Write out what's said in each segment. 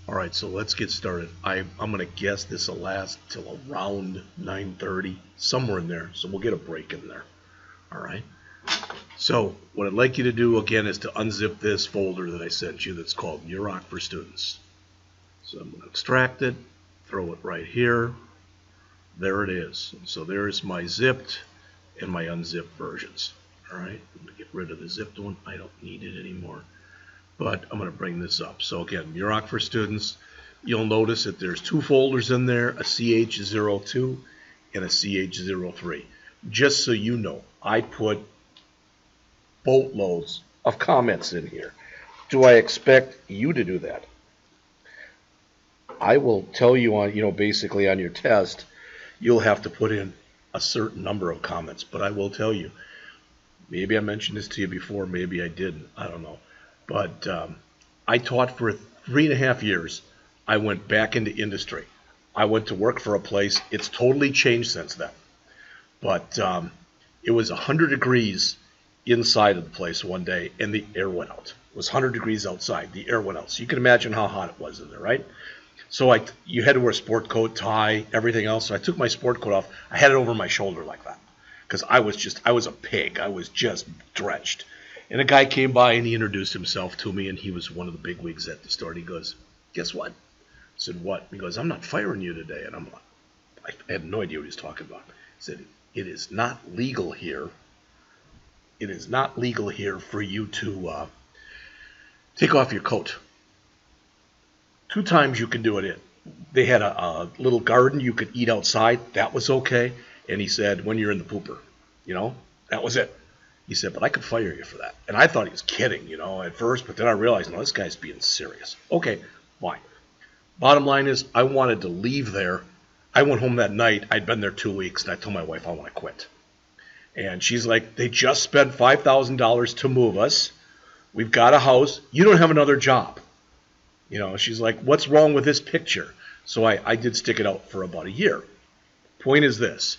All right, so let's get started. I'm going to guess this will last till around 9:30, somewhere in there. So we'll get a break in there. All right. So what I'd like you to do again is to unzip this folder that I sent you that's called Muroc for Students. So I'm going to extract it, throw it right here. There it is. So there's my zipped and my unzipped versions. All right. I'm going to get rid of the zipped one. I don't need it anymore. But I'm going to bring this up. So again, Muroc for Students. You'll notice that there's two folders in there, a CH02 and a CH03. Just so you know, I put boatloads of comments in here. Do I expect you to do that? I will tell you on, basically on your test, you'll have to put in a certain number of comments. But I will tell you, maybe I mentioned this to you before, maybe I didn't. I don't know. But I taught for 3.5 years. I went back into industry. I went to work for a place. It's totally changed since then. But it was 100 degrees inside of the place one day, and the air went out. It was 100 degrees outside. The air went out. So you can imagine how hot it was in there, right? So you had to wear a sport coat, tie, everything else. So I took my sport coat off. I had it over my shoulder like that because I was a pig. I was just drenched. And a guy came by and he introduced himself to me, and he was one of the big wigs at the store. And he goes, "Guess what?" I said, "What?" He goes, "I'm not firing you today." And I'm like, I had no idea what he was talking about. He said, "It is not legal here. It is not legal here for you to take off your coat. 2 times you can do it. They had a little garden you could eat outside. That was okay." And he said, "When you're in the pooper, that was it." He said, "But I could fire you for that." And I thought he was kidding, at first, but then I realized, no, this guy's being serious. Okay, fine. Bottom line is, I wanted to leave there. I went home that night. I'd been there 2 weeks, and I told my wife I want to quit. And she's like, "They just spent $5,000 to move us. We've got a house. You don't have another job." She's like, "What's wrong with this picture?" So I did stick it out for about a year. Point is this.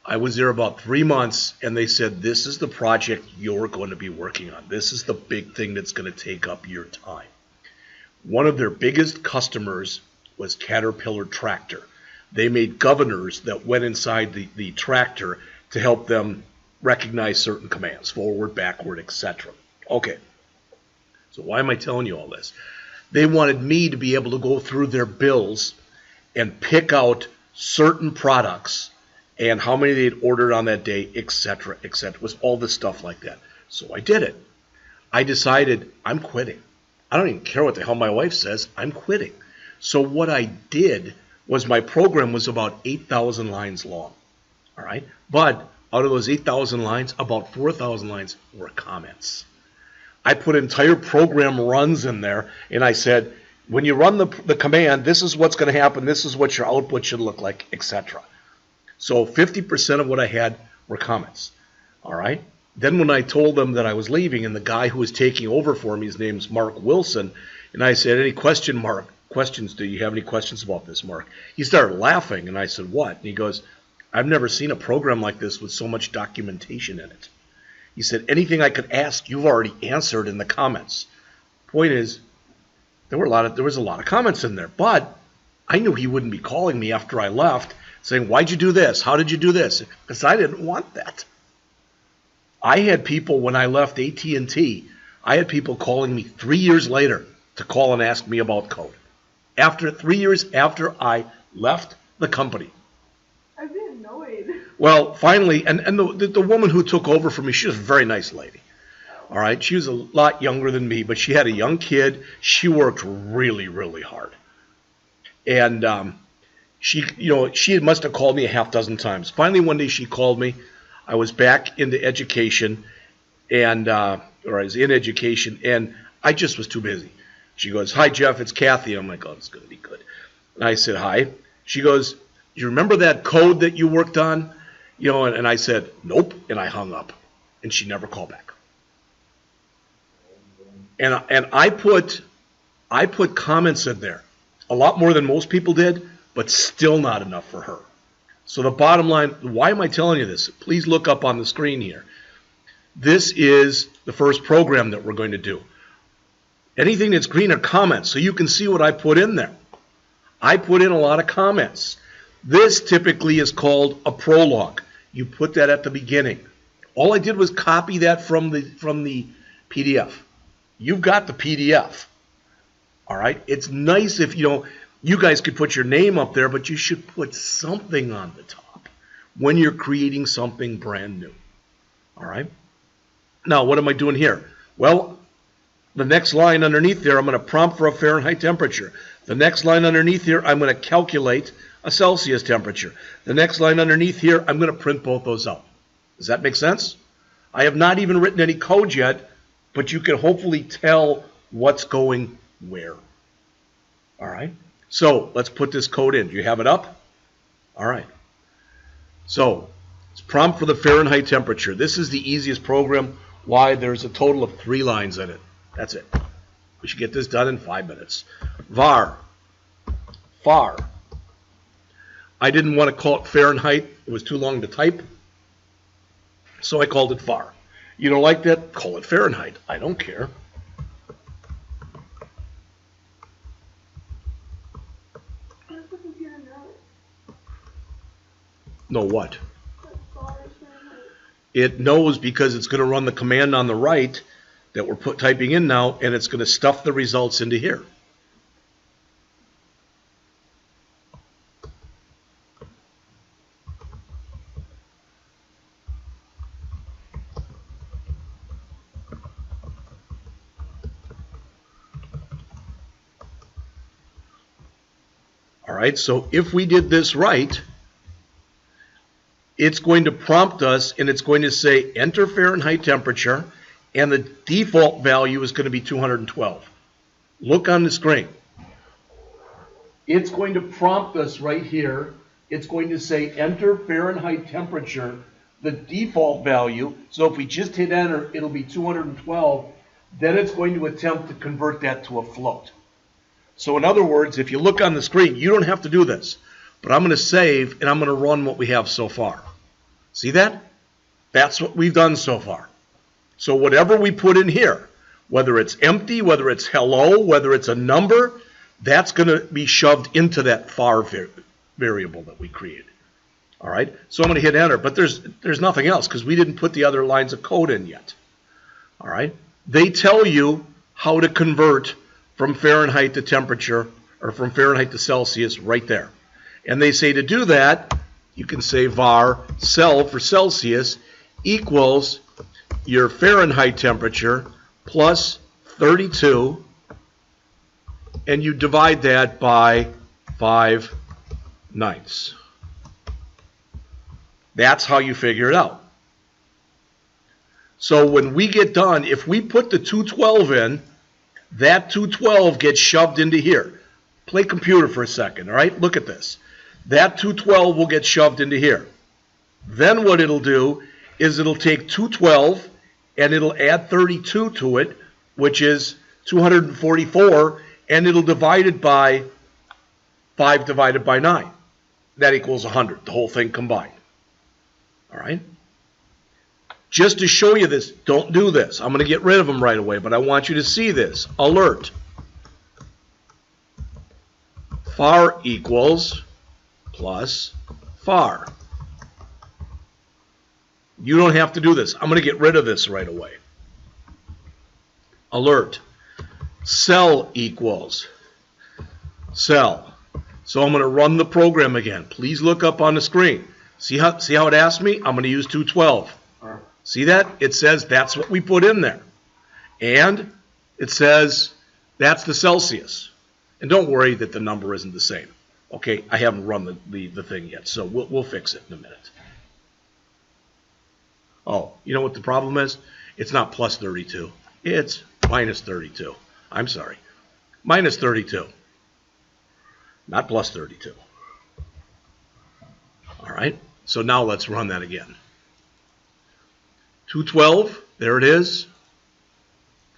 I was there about 3 months, and they said, "This is the project you're going to be working on. This is the big thing that's going to take up your time." One of their biggest customers was Caterpillar Tractor. They made governors that went inside the tractor to help them recognize certain commands, forward, backward, etc. Okay, so why am I telling you all this? They wanted me to be able to go through their bills and pick out certain products and how many they'd ordered on that day, etc., etc. It was all this stuff like that. So I did it. I decided I'm quitting. I don't even care what the hell my wife says. I'm quitting. So what I did was my program was about 8,000 lines long. All right? But out of those 8,000 lines, about 4,000 lines were comments. I put entire program runs in there, and I said, when you run the command, this is what's going to happen, this is what your output should look like, etc. So 50% of what I had were comments. All right? Then when I told them that I was leaving, and the guy who was taking over for me, his name's Mark Wilson, and I said, questions, do you have any questions about this, Mark? He started laughing, and I said, "What?" And he goes, "I've never seen a program like this with so much documentation in it." He said, "Anything I could ask, you've already answered in the comments." Point is, there was a lot of comments in there, but I knew he wouldn't be calling me after I left saying, "Why'd you do this? How did you do this?" Because I didn't want that. I had people, when I left AT&T, I had people calling me 3 years later to call and ask me about code. 3 years after I left the company. I'd be annoyed. Well, finally, and the woman who took over for me, she was a very nice lady. All right, she was a lot younger than me, but she had a young kid. She worked really, really hard. And she must have called me a half dozen times. Finally, one day she called me. I was back into education, or I was in education, and I just was too busy. She goes, "Hi, Jeff, it's Kathy." I'm like, "Oh, it's going to be good." And I said, "Hi." She goes, "You remember that code that you worked on?" And I said, "Nope," and I hung up. And she never called back. And I put comments in there, a lot more than most people did, but still not enough for her. So the bottom line, why am I telling you this? Please look up on the screen here. This is the first program that we're going to do. Anything that's green are comments, so you can see what I put in there. I put in a lot of comments. This typically is called a prologue. You put that at the beginning. All I did was copy that from the PDF. You've got the PDF. All right? It's nice if, you guys could put your name up there, but you should put something on the top when you're creating something brand new. All right? Now, what am I doing here? Well, the next line underneath there, I'm going to prompt for a Fahrenheit temperature. The next line underneath here, I'm going to calculate a Celsius temperature. The next line underneath here, I'm going to print both those out. Does that make sense? I have not even written any code yet, but you can hopefully tell what's going where. All right? So let's put this code in. Do you have it up? All right. So it's prompt for the Fahrenheit temperature. This is the easiest program. Why? There's a total of 3 lines in it. That's it. We should get this done in 5 minutes. Var. I didn't want to call it Fahrenheit. It was too long to type. So I called it var. You don't like that? Call it Fahrenheit. I don't care. No what? It knows because it's going to run the command on the right that we're typing in now, and it's going to stuff the results into here. All right, so if we did this right, it's going to prompt us, and it's going to say enter Fahrenheit temperature, and the default value is going to be 212. Look on the screen. It's going to prompt us right here. It's going to say enter Fahrenheit temperature, the default value. So if we just hit enter, it'll be 212. Then it's going to attempt to convert that to a float. So in other words, if you look on the screen, you don't have to do this. But I'm going to save, and I'm going to run what we have so far. See that? That's what we've done so far. So whatever we put in here, whether it's empty, whether it's hello, whether it's a number, that's going to be shoved into that var variable that we created. All right? So I'm going to hit enter, but there's nothing else because we didn't put the other lines of code in yet. All right? They tell you how to convert from Fahrenheit to temperature, or from Fahrenheit to Celsius right there. And they say to do that, you can say var cell for Celsius equals your Fahrenheit temperature plus 32, and you divide that by 5/9. That's how you figure it out. So when we get done, if we put the 212 in, that 212 gets shoved into here. Play computer for a second, all right? Look at this. That 212 will get shoved into here. Then what it'll do is it'll take 212 and it'll add 32 to it, which is 244, and it'll divide it by 5 divided by 9. That equals 100, the whole thing combined. All right? Just to show you this, don't do this. I'm going to get rid of them right away, but I want you to see this. Alert. Var equals plus var. You don't have to do this. I'm going to get rid of this right away. Alert. Cell equals cell. So I'm going to run the program again. Please look up on the screen. See how it asked me? I'm going to use 212. See that? It says that's what we put in there. And it says that's the Celsius. And don't worry that the number isn't the same. Okay, I haven't run the thing yet, so we'll fix it in a minute. Oh, you know what the problem is? It's not plus 32. It's minus 32. I'm sorry. Minus 32. Not plus 32. All right, so now let's run that again. 212, there it is.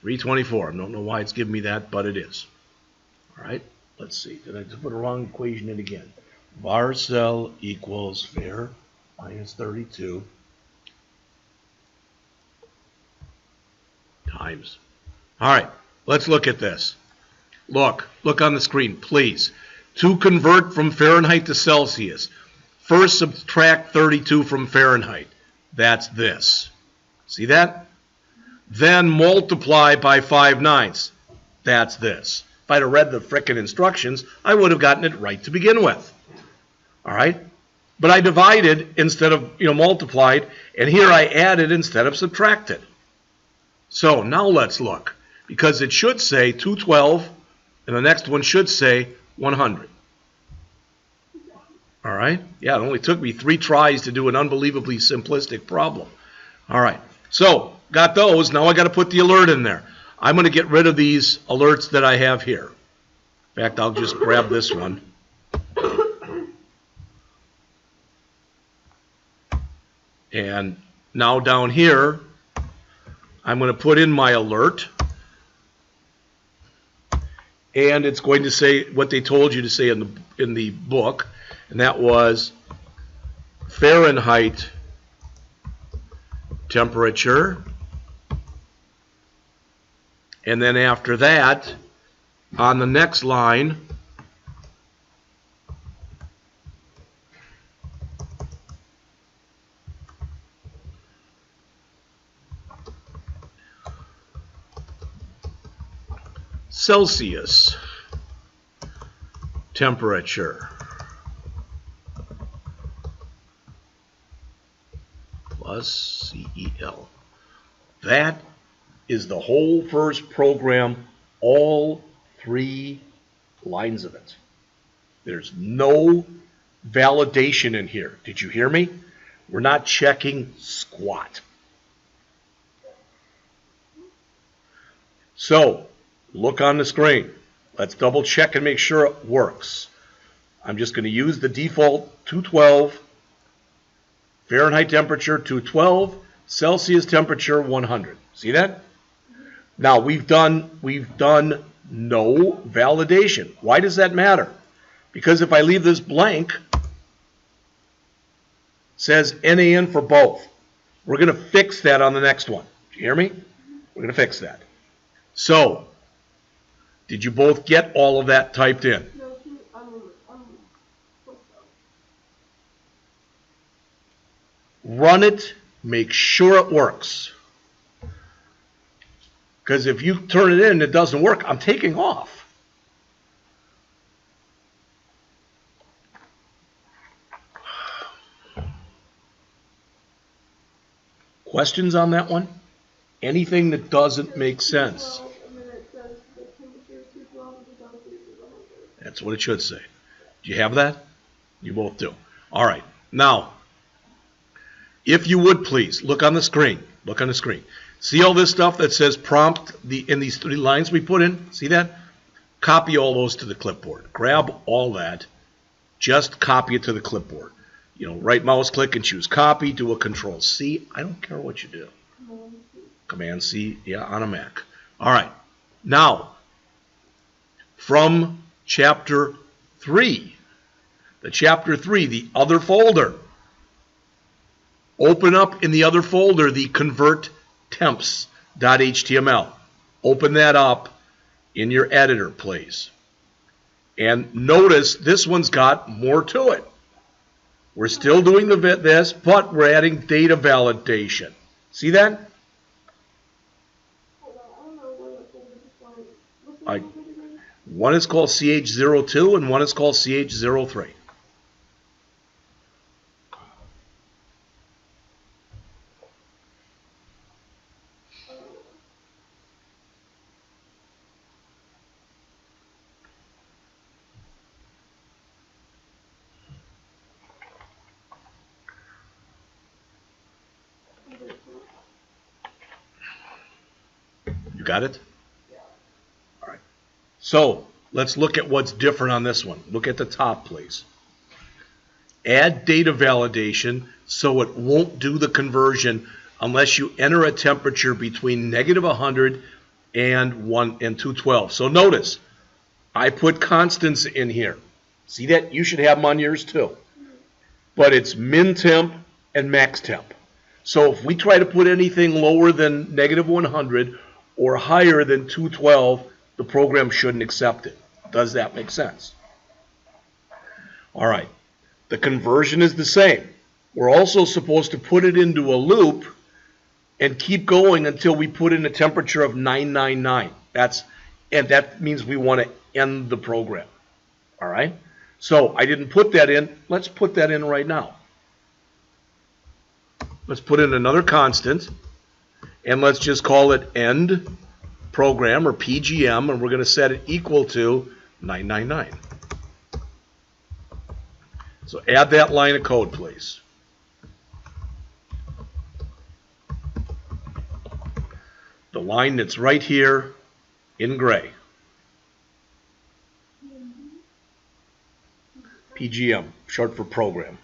324. I don't know why it's giving me that, but it is. All right, let's see. Did I just put a wrong equation in again? Var cell equals var minus 32 times. All right, let's look at this. Look on the screen, please. To convert from Fahrenheit to Celsius, first subtract 32 from Fahrenheit. That's this. See that? Then multiply by 5/9. That's this. If I'd have read the frickin' instructions, I would have gotten it right to begin with. All right? But I divided instead of, multiplied, and here I added instead of subtracted. So now let's look, because it should say 212, and the next one should say 100. All right? Yeah, it only took me 3 tries to do an unbelievably simplistic problem. All right. So, got those. Now I got to put the alert in there. I'm going to get rid of these alerts that I have here. In fact, I'll just grab this one. And now down here, I'm going to put in my alert. And it's going to say what they told you to say in the book. And that was Fahrenheit temperature. And then after that, on the next line, Celsius temperature plus CEL. That is the whole first program, all 3 lines of it. There's no validation in here. Did you hear me? We're not checking squat. So, look on the screen. Let's double check and make sure it works. I'm just going to use the default 212, Fahrenheit temperature 212, Celsius temperature 100. See that? Now we've done no validation. Why does that matter? Because if I leave this blank, it says NaN for both. We're going to fix that on the next one. Did you hear me? We're going to fix that. So, did you both get all of that typed in? Run it, make sure it works. Because if you turn it in and it doesn't work, I'm taking off. Questions on that one? Anything that doesn't make sense? That's what it should say. Do you have that? You both do. All right. Now, if you would please, look on the screen. Look on the screen. See all this stuff that says prompt in these 3 lines we put in? See that? Copy all those to the clipboard. Grab all that. Just copy it to the clipboard. Right mouse click and choose copy. Do a Control C. I don't care what you do. Command C, yeah, on a Mac. All right. Now, from Chapter 3, the other folder. Open up in the other folder the convert temps.html. Open that up in your editor, please. And notice this one's got more to it. We're still doing this, but we're adding data validation. See that? One is called CH02 and one is called CH03. You got it? All right. So let's look at what's different on this one. Look at the top, please. Add data validation so it won't do the conversion unless you enter a temperature between -100 and 212. So notice, I put constants in here. See that? You should have them on yours too. But it's min temp and max temp. So if we try to put anything lower than -100 or higher than 212, the program shouldn't accept it. Does that make sense? All right. The conversion is the same. We're also supposed to put it into a loop and keep going until we put in a temperature of 999. And that means we want to end the program. All right? So I didn't put that in. Let's put that in right now. Let's put in another constant, and let's just call it end program, or PGM, and we're going to set it equal to 999. So add that line of code, please. The line that's right here in gray. PGM, short for program.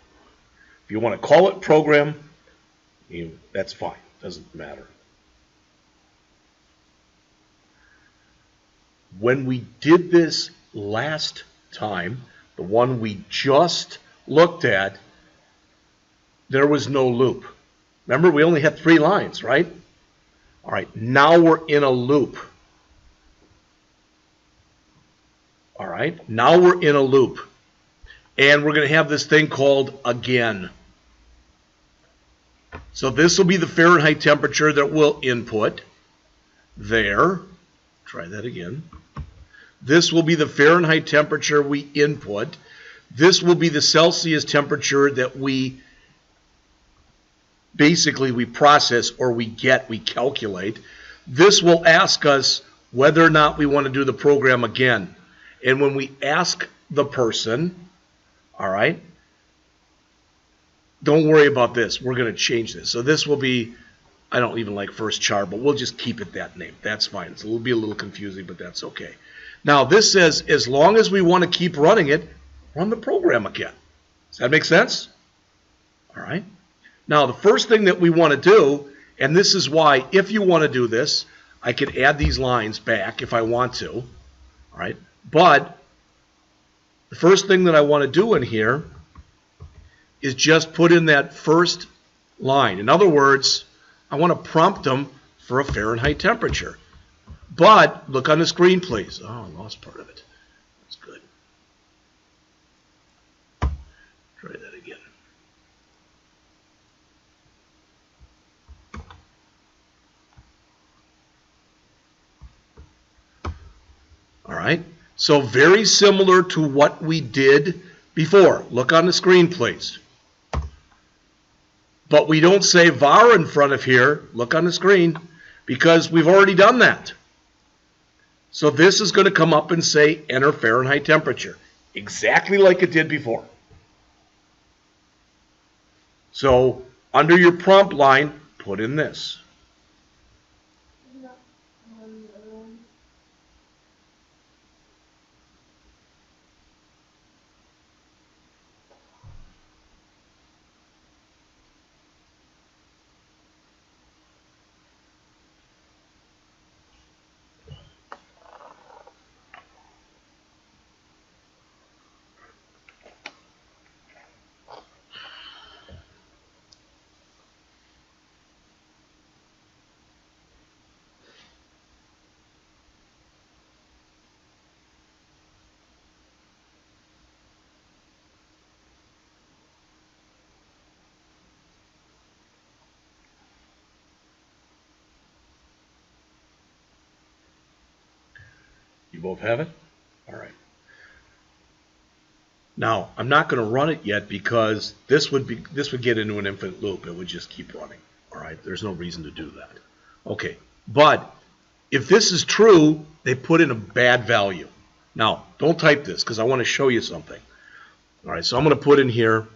If you want to call it program, that's fine. Doesn't matter. When we did this last time, the one we just looked at, there was no loop. Remember, we only had 3 lines, right? All right, now we're in a loop. All right, now we're in a loop. And we're going to have this thing called again. So this will be the Fahrenheit temperature that we'll input there. Try that again. This will be the Fahrenheit temperature we input. This will be the Celsius temperature that we process, or we calculate. This will ask us whether or not we want to do the program again. And when we ask the person, all right, don't worry about this. We're going to change this. So this will be, I don't even like first char, but we'll just keep it that name. That's fine. So it'll be a little confusing, but that's okay. Now this says, as long as we want to keep running it, run the program again. Does that make sense? All right. Now the first thing that we want to do, and this is why, if you want to do this, I could add these lines back if I want to. All right. But the first thing that I want to do in here is just put in that first line. In other words, I want to prompt them for a Fahrenheit temperature. But look on the screen, please. Oh, I lost part of it. That's good. Try that again. All right. So very similar to what we did before. Look on the screen, please. But we don't say var in front of here, look on the screen, because we've already done that. So this is going to come up and say enter Fahrenheit temperature, exactly like it did before. So under your prompt line, put in this. You both have it? All right. Now, I'm not going to run it yet because this would get into an infinite loop. It would just keep running. All right. There's no reason to do that. Okay. But if this is true, they put in a bad value. Now, don't type this because I want to show you something. All right. So I'm going to put in here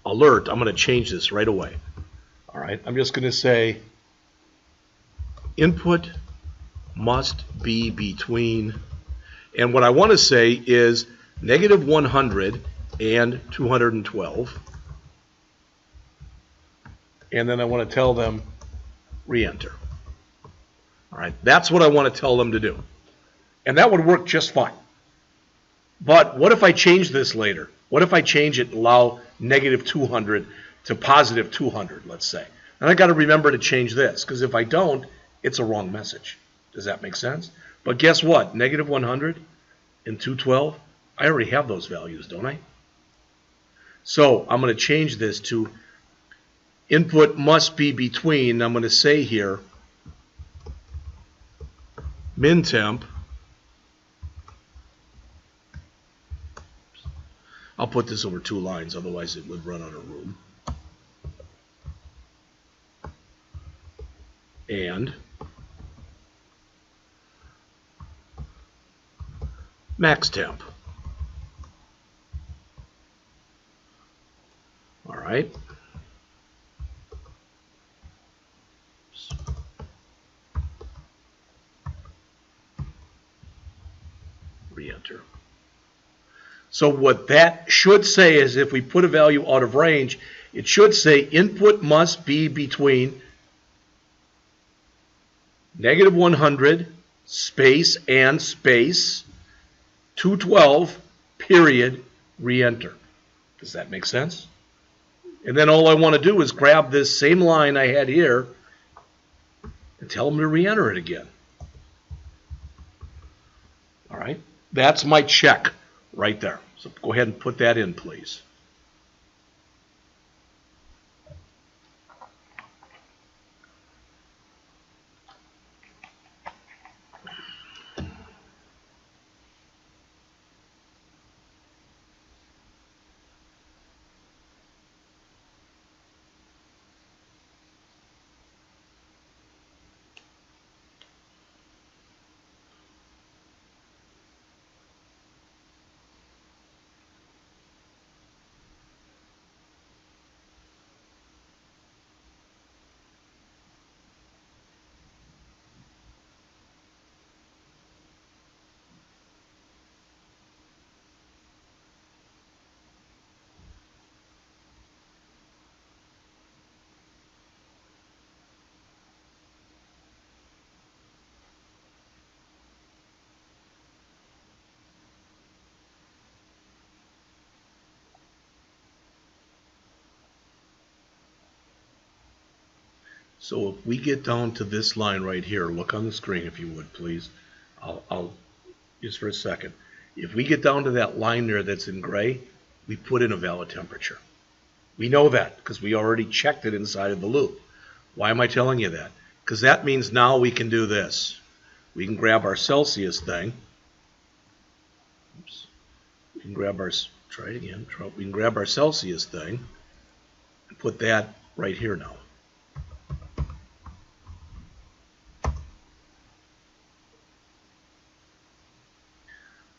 alert. I'm going to change this right away. All right. I'm just going to say input must be between, and what I want to say is negative 100 and 212, and then I want to tell them re-enter. All right, that's what I want to tell them to do, and that would work just fine. But what if I change this later? What if I change it and allow negative 200 to positive 200, let's say? And I got to remember to change this, because if I don't, it's a wrong message. Does that make sense? But guess what? Negative 100 and 212, I already have those values, don't I? So I'm going to change this to input must be between, I'm going to say here, min temp. I'll put this over 2 lines, otherwise it would run out of room. And max temp. All right. Re-enter. So what that should say is if we put a value out of range, it should say input must be between negative 100 space and space 212 period re-enter. Does that make sense? And then all I want to do is grab this same line I had here and tell them to re-enter it again. All right, that's my check right there. So go ahead and put that in, please. So if we get down to this line right here, look on the screen if you would, please. I'll just for a second. If we get down to that line there that's in gray, we put in a valid temperature. We know that because we already checked it inside of the loop. Why am I telling you that? Because that means now we can do this. We can grab our Celsius thing. Oops. We can grab our, try it again. We can grab our Celsius thing and put that right here now.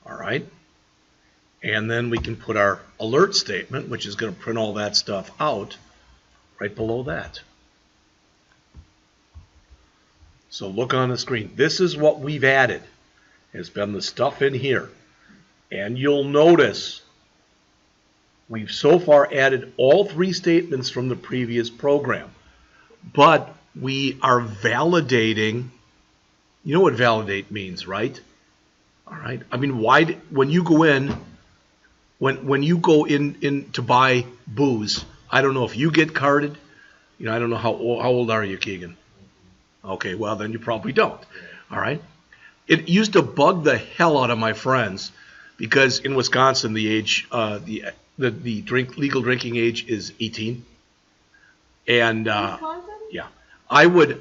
All right. And then we can put our alert statement, which is going to print all that stuff out right below that. So look on the screen. This is what we've added. It's been the stuff in here. And you'll notice we've so far added all 3 statements from the previous program. But we are validating. You know what validate means, right? All right. I mean, why when you go in, when you go in to buy booze, I don't know if you get carded. You know, I don't know how old are you, Keegan? Okay, well then you probably don't. All right. It used to bug the hell out of my friends because in Wisconsin the age the legal drinking age is 18. And yeah, I would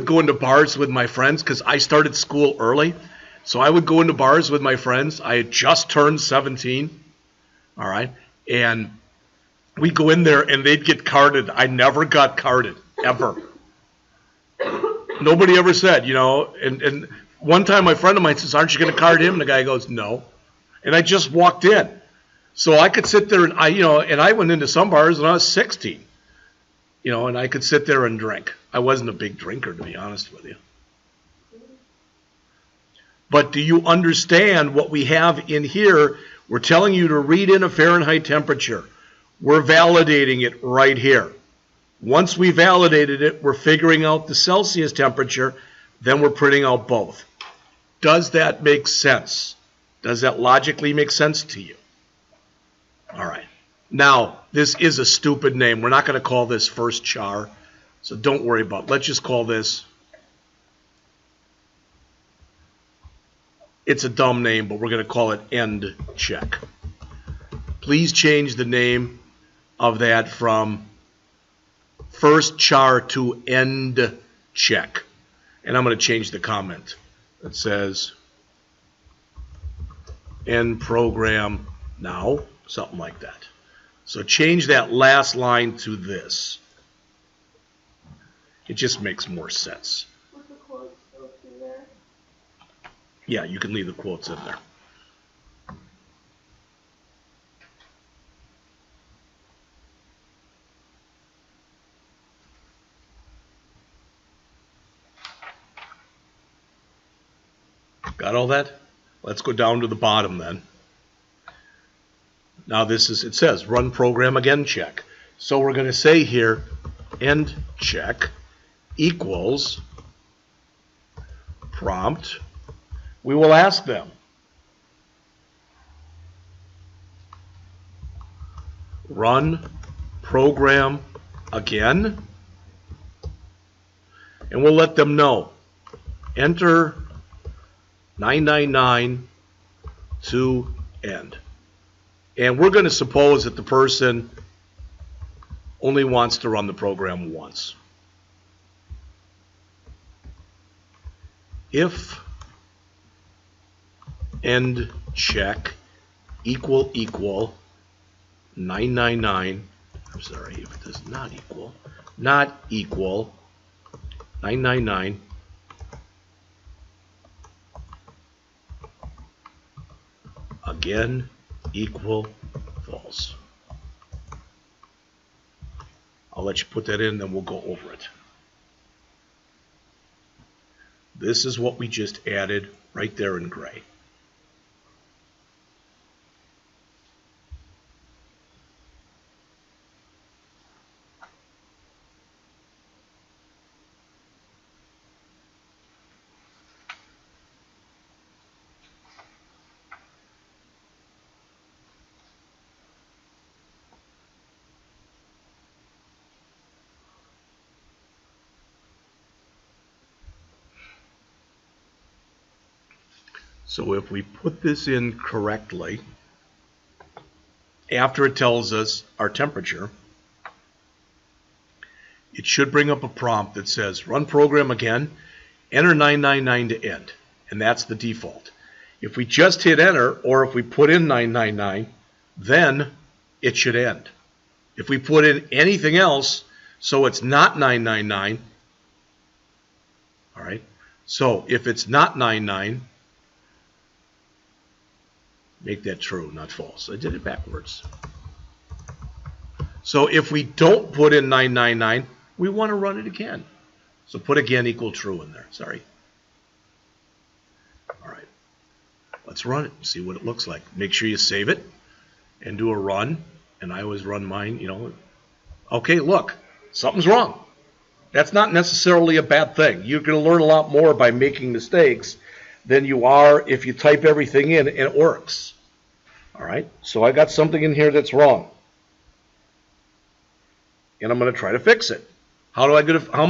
go into bars with my friends because I started school early. So I would go into bars with my friends. I had just turned 17, all right? And we'd go in there, and they'd get carded. I never got carded, ever. Nobody ever said, you know. And one time, my friend of mine says, aren't you going to card him? And the guy goes, no. And I just walked in. So I could sit there, and I went into some bars when I was 16, you know, and I could sit there and drink. I wasn't a big drinker, to be honest with you. But do you understand what we have in here? We're telling you to read in a Fahrenheit temperature. We're validating it right here. Once we validated it, we're figuring out the Celsius temperature. Then we're printing out both. Does that make sense? Does that logically make sense to you? All right. Now, this is a stupid name. We're not going to call this first char. So don't worry about it. Let's just call this It's a dumb name, but we're going to call it end check. Please change the name of that from first char to end check. And I'm going to change the comment. It says end program now, something like that. So change that last line to this. It just makes more sense. With the quotes still through there? Yeah, you can leave the quotes in there. Got all that? Let's go down to the bottom then. Now this is, it says run program again check. So we're going to say here end check equals prompt. We will ask them, run program again, and we'll let them know, enter 999 to end. And we're going to suppose that the person only wants to run the program once. If end check equal 999, I'm sorry, if it does not equal 999 again equal false. I'll let you put that in, then we'll go over it. This is what we just added right there in gray. So if we put this in correctly, after it tells us our temperature, it should bring up a prompt that says run program again, enter 999 to end, and that's the default. If we just hit enter, or if we put in 999, then it should end. If we put in anything else, so it's not 999, all right, so if it's not 99, make that true, not false. I did it backwards. So if we don't put in 999, we want to run it again. So put again equal true in there. Sorry. All right. Let's run it. See what it looks like. Make sure you save it and do a run. And I always run mine, you know. Okay, look. Something's wrong. That's not necessarily a bad thing. You're going to learn a lot more by making mistakes than you are if you type everything in and it works. All right, so I got something in here that's wrong, and I'm going to try to fix it. How am I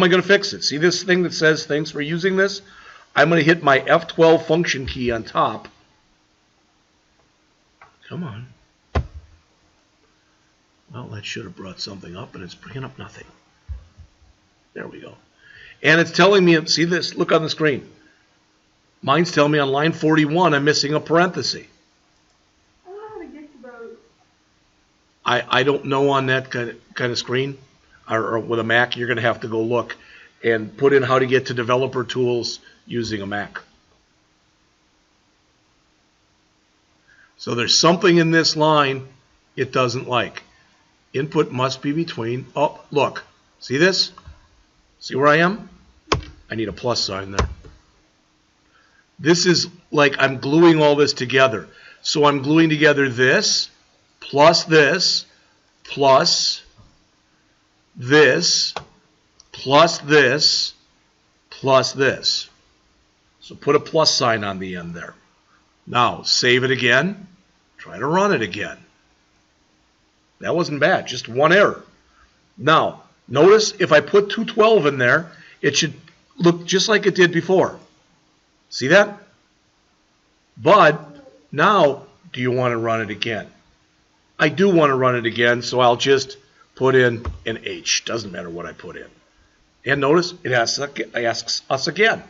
going to fix it? See this thing that says thanks for using this? I'm going to hit my F12 function key on top. Come on. Well, that should have brought something up, and it's bringing up nothing. There we go. And it's telling me, see this? Look on the screen. Mine's telling me on line 41 I'm missing a parenthesis. I don't know how to get to those. I don't know on that kind of screen, or with a Mac. You're going to have to go look and put in how to get to developer tools using a Mac. So there's something in this line it doesn't like. Input must be between. Oh, look. See this? See where I am? I need a plus sign there. This is like I'm gluing all this together. So I'm gluing together this, plus this, plus this, plus this, plus this. So put a plus sign on the end there. Now, save it again. Try to run it again. That wasn't bad, just one error. Now, notice if I put 212 in there, it should look just like it did before. See that? But now, do you want to run it again? I do want to run it again, so I'll just put in an H. Doesn't matter what I put in. And notice it asks us again.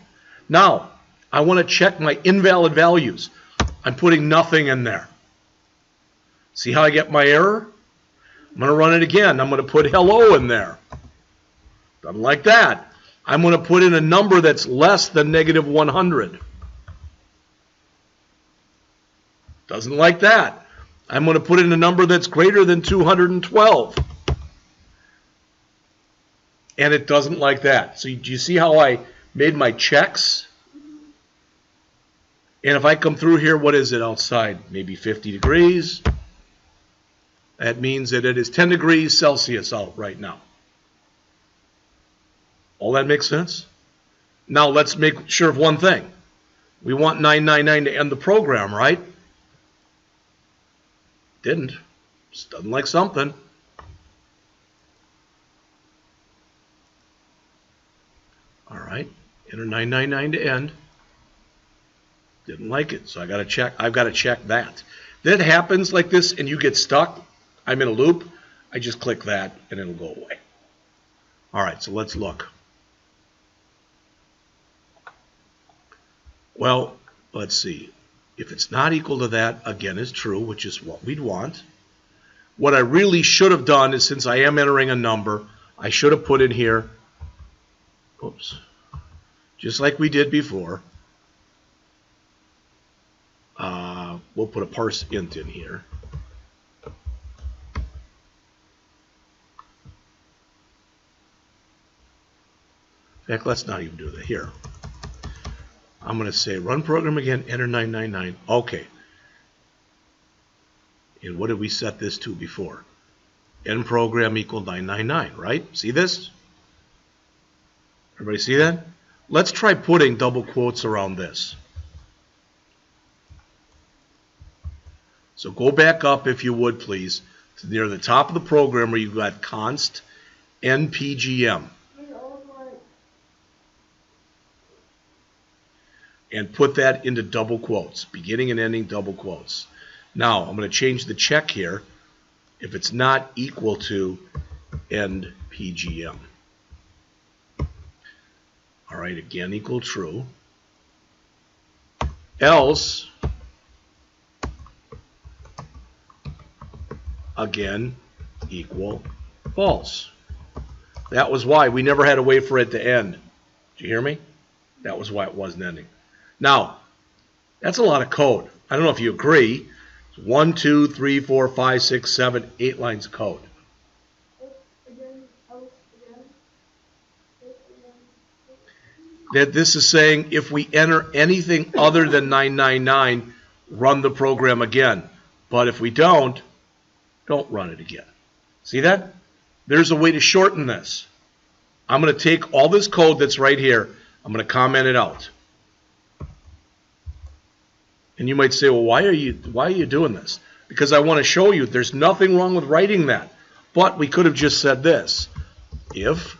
Now, I want to check my invalid values. I'm putting nothing in there. See how I get my error? I'm going to run it again. I'm going to put hello in there. Doesn't like that. I'm going to put in a number that's less than negative 100. Doesn't like that. I'm going to put in a number that's greater than 212. And it doesn't like that. So do you see how I made my checks? And if I come through here, what is it outside? Maybe 50 degrees. That means that it is 10 degrees Celsius out right now. All that makes sense? Now let's make sure of one thing. We want 999 to end the program, right? Didn't. Just doesn't like something. All right. Enter 999 to end. Didn't like it, so I've got to check that. Then it happens like this and you get stuck. I'm in a loop. I just click that and it'll go away. All right, so let's look. Well, let's see. If it's not equal to that, again, is true, which is what we'd want. What I really should have done is, since I am entering a number, I should have put in here, oops, just like we did before. We'll put a parse int in here. In fact, let's not even do that here. I'm going to say run program again, enter 999. Okay. And what did we set this to before? End program equal 999, right? See this? Everybody see that? Let's try putting double quotes around this. So go back up, if you would, please, to near the top of the program where you've got const npgm. And put that into double quotes, beginning and ending double quotes. Now, I'm going to change the check here if it's not equal to end PGM. All right, again, equal true. Else, again, equal false. That was why we never had a way for it to end. Did you hear me? That was why it wasn't ending. Now, that's a lot of code. I don't know if you agree. It's 1, 2, 3, 4, 5, 6, 7, 8 lines of code. That this is saying if we enter anything other than 999, run the program again. But if we don't run it again. See that? There's a way to shorten this. I'm going to take all this code that's right here. I'm going to comment it out. And you might say, well, why are you doing this? Because I want to show you there's nothing wrong with writing that. But we could have just said this. If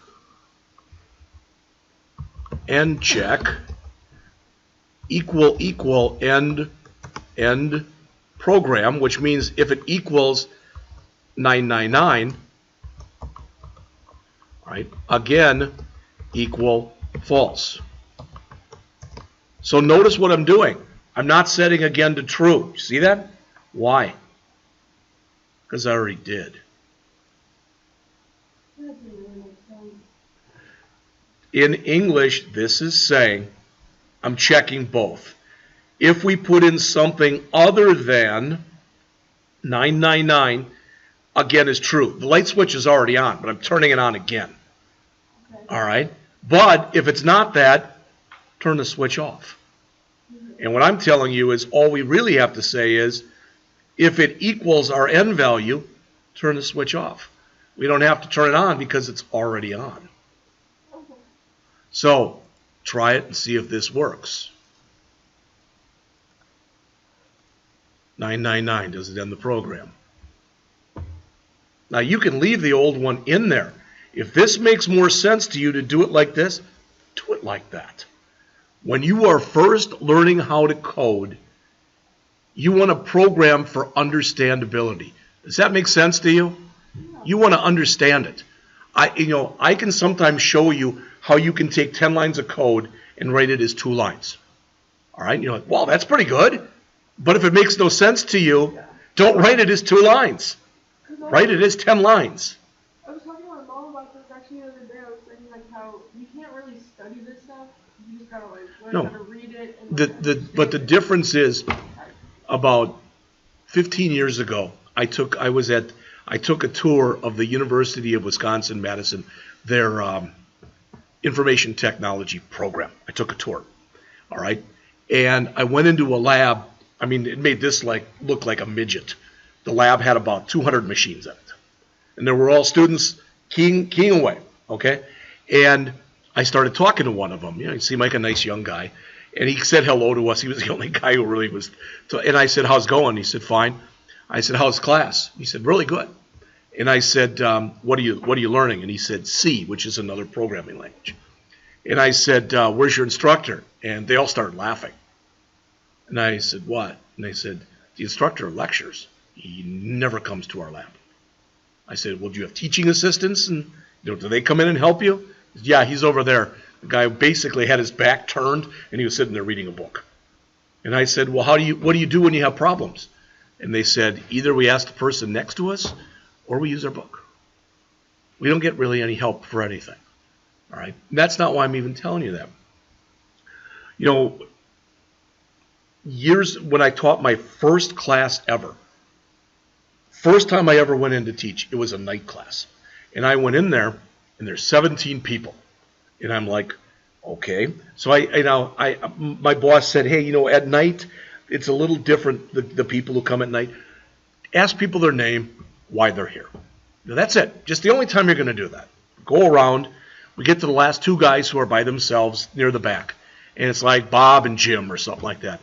end check equal end program, which means if it equals 999, right, again, equal false. So notice what I'm doing. I'm not setting again to true. You see that? Why? Because I already did. In English, this is saying I'm checking both. If we put in something other than 999, again is true. The light switch is already on, but I'm turning it on again. Okay. All right? But if it's not that, turn the switch off. And what I'm telling you is all we really have to say is if it equals our end value, turn the switch off. We don't have to turn it on because it's already on. Okay. So try it and see if this works. 999, does it end the program? Now you can leave the old one in there. If this makes more sense to you to do it like this, do it like that. When you are first learning how to code, You want to program for understandability. Does that make sense to you? You want to understand it. I can sometimes show you how you can take 10 lines of code and write it as 2 lines. All right? You're like, well, that's pretty good. But if it makes no sense to you, don't write it as 2 lines. Write it as 10 lines. I was talking to my mom about this actually the other day. I was saying like how you can't really study this stuff. You just gotta like learn how to read it. And But the difference is, about 15 years ago, I took a tour of the University of Wisconsin-Madison, their information technology program. I took a tour, all right? And I went into a lab. I mean, it made this look like a midget. The lab had about 200 machines in it. And there were all students keying away, okay? And I started talking to one of them. You seemed like a nice young guy. And he said hello to us. He was the only guy who really was. And I said, how's it going? He said, fine. I said, how's class? He said, really good. And I said, what are you learning? And he said, C, which is another programming language. And I said, where's your instructor? And they all started laughing. And I said, what? And they said, the instructor lectures. He never comes to our lab. I said, well, do you have teaching assistants? And do they come in and help you? He said, yeah, he's over there. The guy basically had his back turned, and he was sitting there reading a book. And I said, well, what do you do when you have problems? And they said, either we ask the person next to us, or we use our book. We don't get really any help for anything. All right? And that's not why I'm even telling you that. Years when I taught my first class ever, first time I ever went in to teach, it was a night class. And I went in there, and there's 17 people. And I'm like, okay. So my boss said, hey, at night, it's a little different, the people who come at night. Ask people their name, why they're here. That's it. Just the only time you're going to do that. Go around. We get to the last 2 guys who are by themselves near the back. And it's like Bob and Jim or something like that.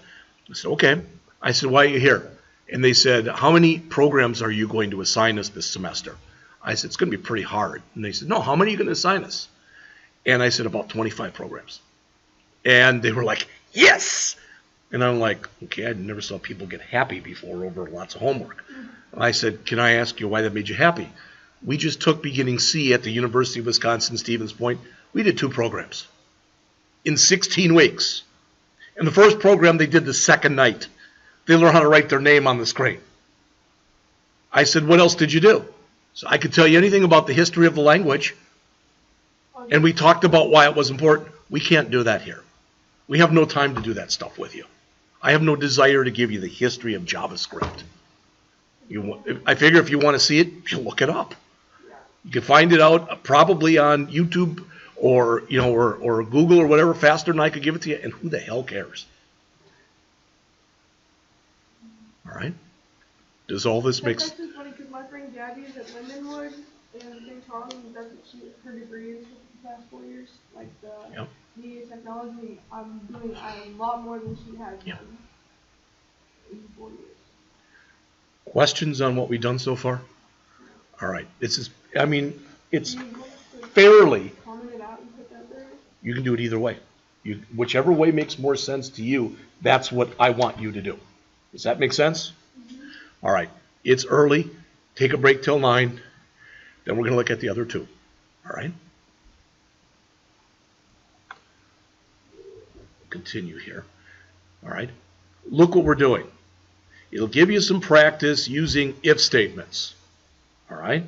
I said, okay. I said, why are you here? And they said, how many programs are you going to assign us this semester? I said, it's going to be pretty hard. And they said, no, how many are you going to assign us? And I said, about 25 programs. And they were like, yes! And I'm like, okay, I never saw people get happy before over lots of homework. I said, can I ask you why that made you happy? We just took beginning C at the University of Wisconsin-Stevens Point. We did 2 programs in 16 weeks. And the first program they did the second night. They learned how to write their name on the screen. I said, what else did you do? So I could tell you anything about the history of the language. And we talked about why it was important. We can't do that here. We have no time to do that stuff with you. I have no desire to give you the history of JavaScript. I figure if you want to see it, you look it up. You can find it out probably on YouTube or Google or whatever faster than I could give it to you. And who the hell cares? All right. Does all this make sense? That's just funny because my friend Gabby is at Lindenwood in St. Charles, and that's what her degree is for the past 4 years, like the media technology. I'm doing a lot more than she has done in 4 years. Questions on what we've done so far? All right. It's fairly. Comment it out and put that there. You can do it either way. Whichever way makes more sense to you, that's what I want you to do. Does that make sense? Mm-hmm. All right. It's early. Take a break till 9. Then we're going to look at the other 2. All right? Continue here. All right? Look what we're doing. It'll give you some practice using if statements. All right?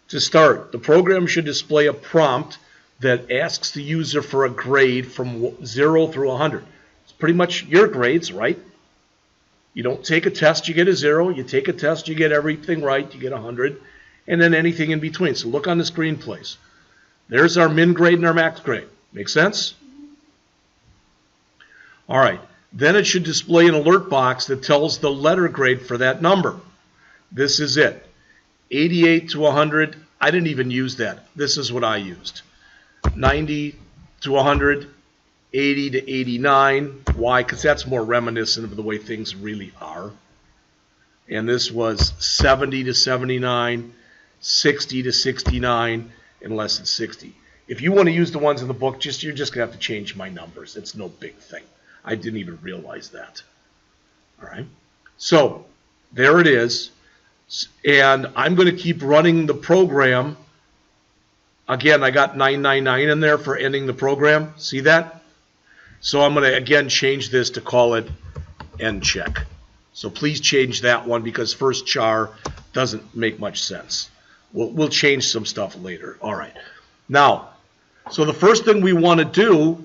To start, the program should display a prompt that asks the user for a grade from 0 through 100. It's pretty much your grades, right? You don't take a test, you get a 0. You take a test, you get everything right, you get 100. And then anything in between. So look on the screen, please. There's our min grade and our max grade. Make sense? All right. Then it should display an alert box that tells the letter grade for that number. This is it. 88 to 100. I didn't even use that. This is what I used. 90 to 100. 80 to 89. Why? Because that's more reminiscent of the way things really are. And this was 70 to 79. 60 to 69, and less than 60. If you want to use the ones in the book, you're just going to have to change my numbers. It's no big thing. I didn't even realize that. All right. So there it is. And I'm going to keep running the program. Again, I got 999 in there for ending the program. See that? So I'm going to, again, change this to call it end check. So please change that one because first char doesn't make much sense. We'll change some stuff later. All right. Now, so the first thing we want to do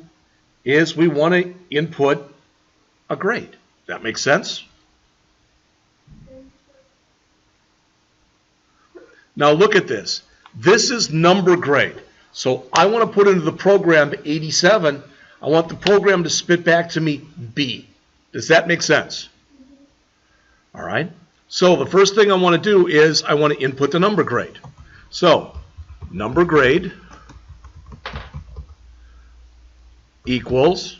is we want to input a grade. That makes sense? Now look at this. This is number grade. So I want to put into the program 87. I want the program to spit back to me B. Does that make sense? All right. So the first thing I want to do is I want to input the number grade. So number grade equals,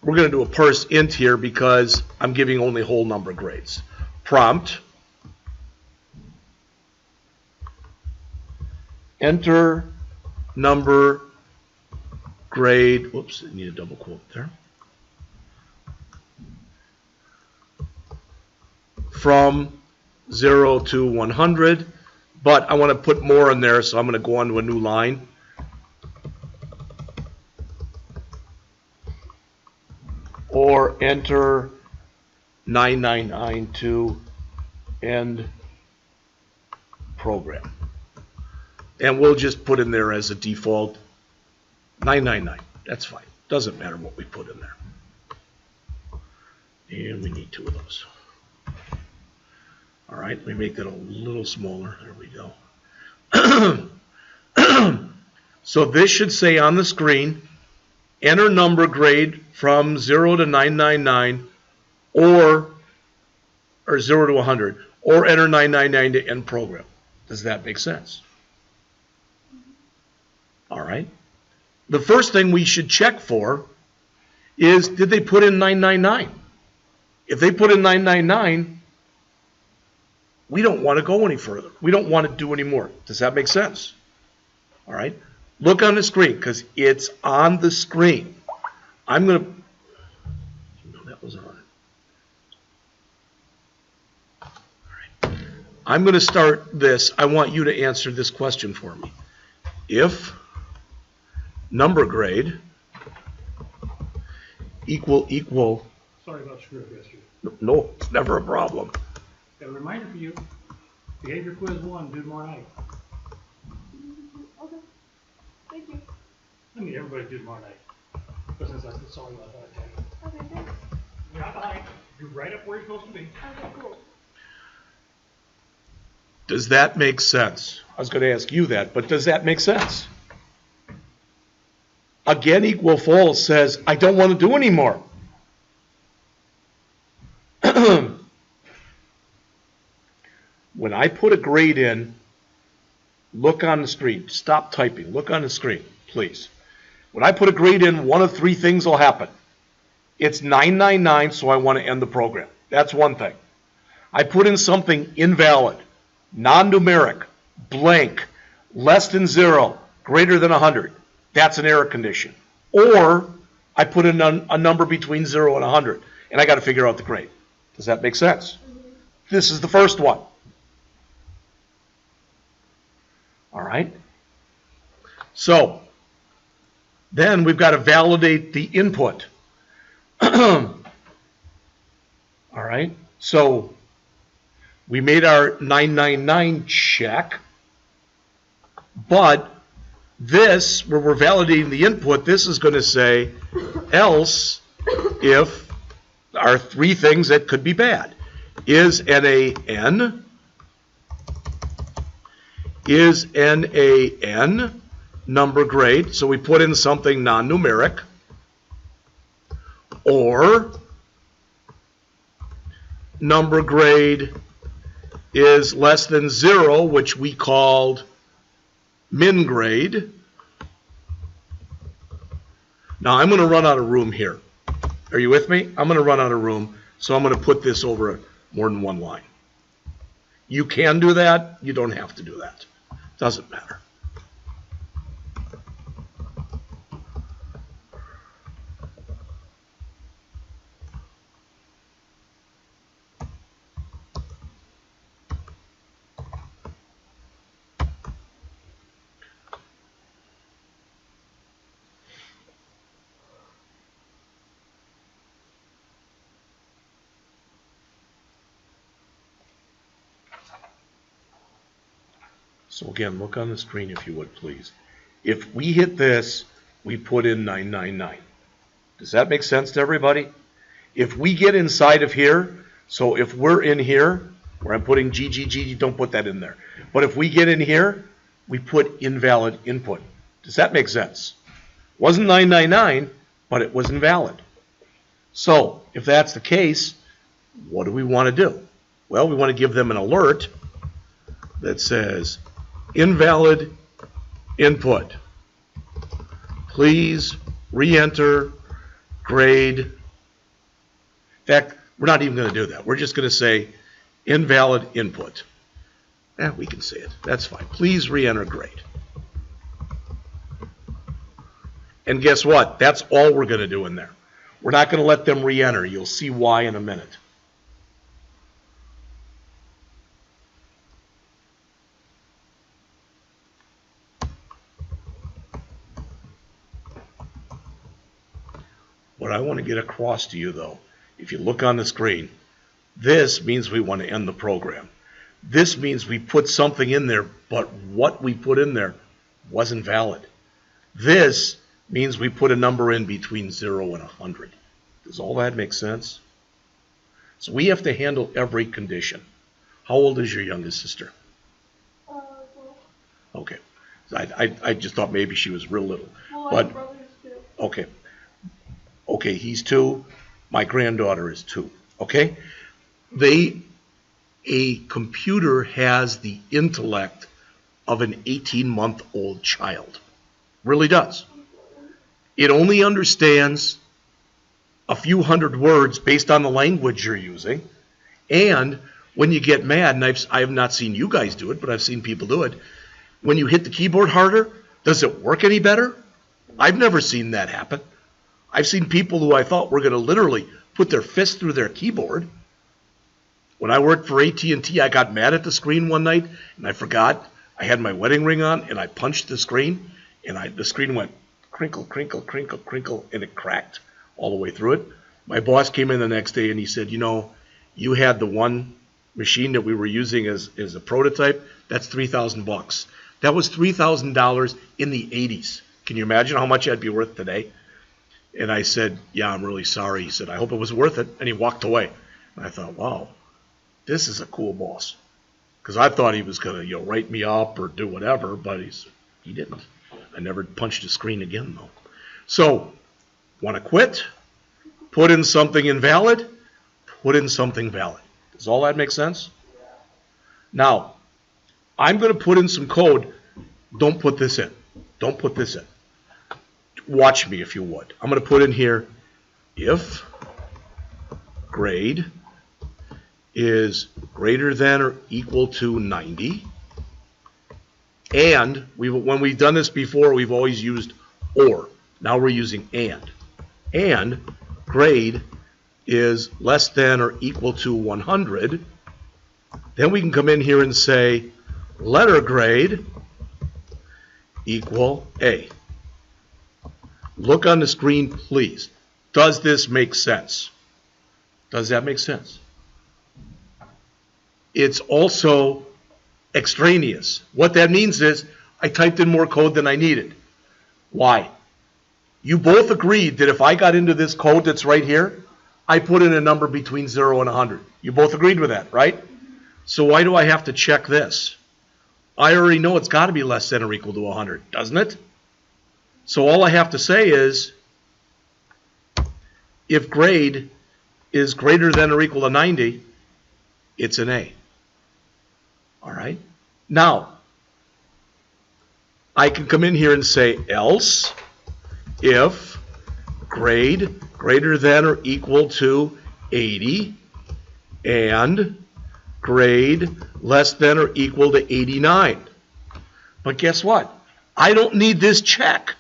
we're going to do a parse int here because I'm giving only whole number grades. Prompt, enter number grade, whoops, I need a double quote there, from 0 to 100, but I want to put more in there, so I'm going to go on to a new line. Or enter 999 to end program. And we'll just put in there as a default 999. That's fine. Doesn't matter what we put in there. And we need 2 of those. All right, let me make that a little smaller. There we go. So this should say on the screen, enter number grade from 0 to 999 or 0 to 100, or enter 999 to end program. Does that make sense? All right. The first thing we should check for is, did they put in 999? If they put in 999, we don't want to go any further. We don't want to do any more. Does that make sense? All right. Look on the screen because it's on the screen. I'm going to, no, that was on. All right. I'm going to start this. I want you to answer this question for me. If number grade equal. Sorry about screw up yesterday. No, it's never a problem. A reminder for you, behavior quiz 1 due tomorrow night. Okay. Thank you. I mean, everybody due tomorrow night. But since I saw you, I thought I'd tell you. Okay, thanks. You're not behind. You're right up where you're supposed to be. Okay, cool. Does that make sense? I was going to ask you that, but does that make sense? Again, equal false says, I don't want to do anymore. When I put a grade in, look on the screen. Stop typing. Look on the screen, please. When I put a grade in, one of 3 things will happen. It's 999, so I want to end the program. That's one thing. I put in something invalid, non-numeric, blank, less than 0, greater than 100. That's an error condition. Or I put in a number between 0 and 100, and I got to figure out the grade. Does that make sense? This is the first one. All right. So then we've got to validate the input. All right. So we made our 999 check, but this, where we're validating the input, this is going to say else if our 3 things that could be bad. Is NaN? Is NaN number grade? So we put in something non-numeric. Or number grade is less than 0, which we called min grade. Now I'm going to run out of room here. Are you with me? I'm going to run out of room, so I'm going to put this over more than one line. You can do that. You don't have to do that. Doesn't matter. So again, look on the screen if you would, please. If we hit this, we put in 999. Does that make sense to everybody? If we get inside of here, so if we're in here, where I'm putting GGG, don't put that in there. But if we get in here, we put invalid input. Does that make sense? Wasn't 999, but it was invalid. So if that's the case, what do we want to do? Well, we want to give them an alert that says invalid input. Please re-enter grade. In fact, we're not even going to do that. We're just going to say invalid input. We can say it. That's fine. Please re-enter grade. And guess what? That's all we're going to do in there. We're not going to let them re-enter. You'll see why in a minute. What I want to get across to you, though, if you look on the screen, this means we want to end the program. This means we put something in there, but what we put in there wasn't valid. This means we put a number in between 0 and 100. Does all that make sense? So we have to handle every condition. How old is your youngest sister? 12. Okay. I just thought maybe she was real little. Well, But my brother's 2. okay. Okay, he's 2. My granddaughter is 2. Okay? A computer has the intellect of an 18-month-old child. Really does. It only understands a few hundred words based on the language you're using. And when you get mad, and I have not seen you guys do it, but I've seen people do it, when you hit the keyboard harder, does it work any better? I've never seen that happen. I've seen people who I thought were going to literally put their fist through their keyboard. When I worked for AT&T, I got mad at the screen one night, and I forgot I had my wedding ring on, and I punched the screen, and the screen went crinkle, crinkle, crinkle, crinkle, and it cracked all the way through it. My boss came in the next day, and he said, you know, you had the one machine that we were using as a prototype. That's $3,000. That was $3,000 in the 80s. Can you imagine how much that'd be worth today? And I said, yeah, I'm really sorry. He said, I hope it was worth it. And he walked away. And I thought, wow, this is a cool boss. Because I thought he was going to, write me up or do whatever, but he didn't. I never punched a screen again, though. So, want to quit? Put in something invalid? Put in something valid. Does all that make sense? Now, I'm going to put in some code. Don't put this in. Don't put this in. Watch me if you would. I'm going to put in here, if grade is greater than or equal to 90, and when we've done this before, we've always used or. Now we're using and grade is less than or equal to 100, then we can come in here and say letter grade equal A. Look on the screen, please. Does this make sense? Does that make sense? It's also extraneous. What that means is I typed in more code than I needed. Why? You both agreed that if I got into this code that's right here, I put in a number between 0 and 100. You both agreed with that, right? So why do I have to check this? I already know it's got to be less than or equal to 100, doesn't it? So all I have to say is, if grade is greater than or equal to 90, it's an A. All right? Now, I can come in here and say else if grade greater than or equal to 80 and grade less than or equal to 89. But guess what? I don't need this check.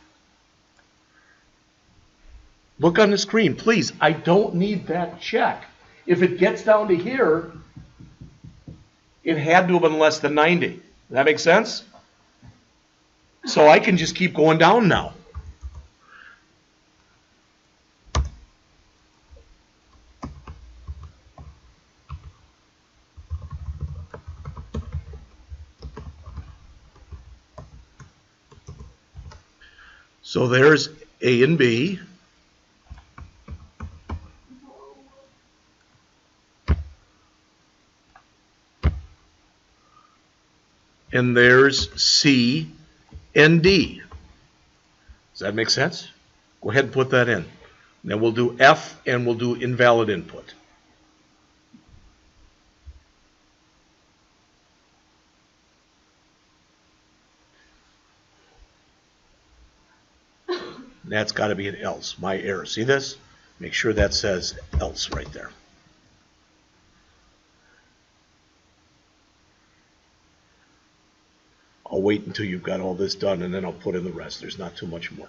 Look on the screen, please. I don't need that check. If it gets down to here, it had to have been less than 90. Does that make sense? So I can just keep going down now. So there's A and B. And there's C and D. Does that make sense? Go ahead and put that in. Then we'll do F and we'll do invalid input. That's got to be an else. My error. See this? Make sure that says else right there. I'll wait until you've got all this done and then I'll put in the rest. There's not too much more.